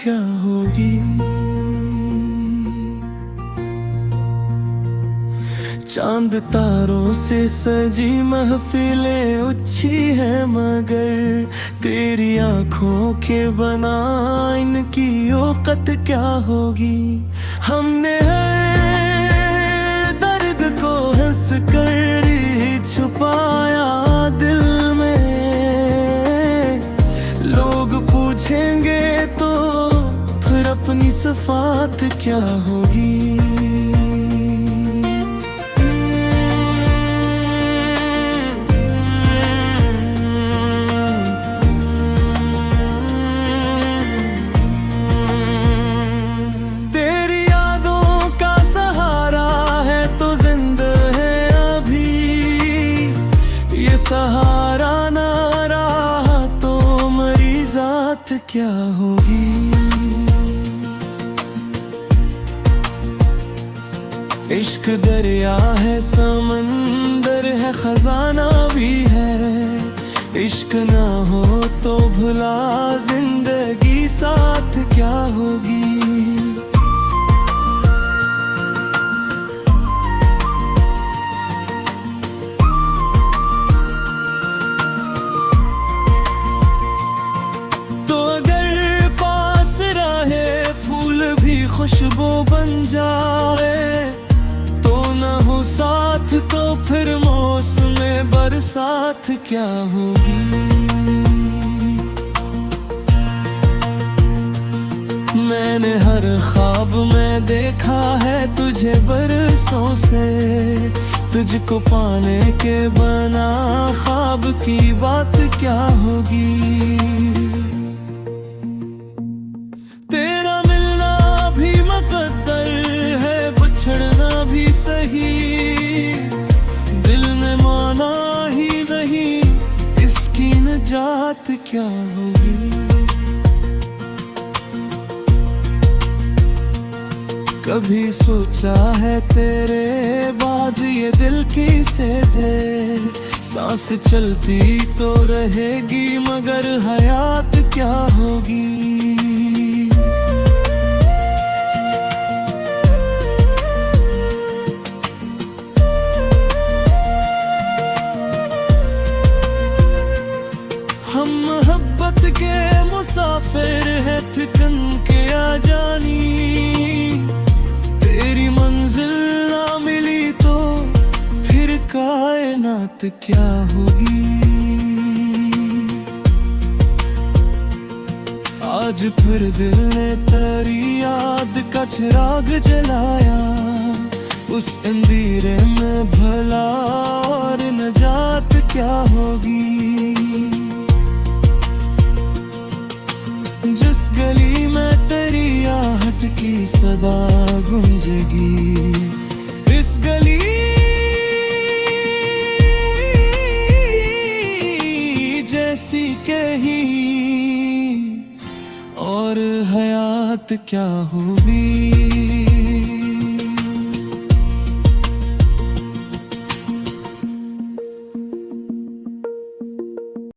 क्या होगी। चांद तारों से सजी महफिलें ऊंची है, मगर तेरी आंखों के बना इनकी औकत क्या होगी। हमने हर दर्द को हंस कर ही छुपाया दिल में, लोग पूछेंगे तो फिर अपनी सिफात क्या होगी। सहारा ना रहा तो मरी जात क्या होगी। इश्क दरिया है, समंदर है, खजाना भी है। इश्क ना हो तो भुला जिंदगी साथ क्या होगी। खुशबू बन जाए तो न हो साथ, तो फिर मौसम बरसात क्या होगी। मैंने हर ख्वाब में देखा है तुझे बरसों से, तुझको पाने के बना ख्वाब की बात क्या होगी। बिछड़ना भी सही, दिल ने माना ही नहीं, इसकी निजात क्या होगी। कभी सोचा है तेरे बाद ये दिल की सेजे, सांस चलती तो रहेगी मगर हयात क्या होगी। हम मोहब्बत के मुसाफिर हैं, ठिकन के आ जानी। तेरी मंजिल ना मिली तो फिर कायनात क्या होगी। आज फिर दिल ने तेरी याद का चिराग जलाया, उस अंधेरे में भला और निजात क्या होगी। जिस गली में तेरी आहट की सदा गूंजेगी, इस गली जैसी कहीं और हयात क्या होगी।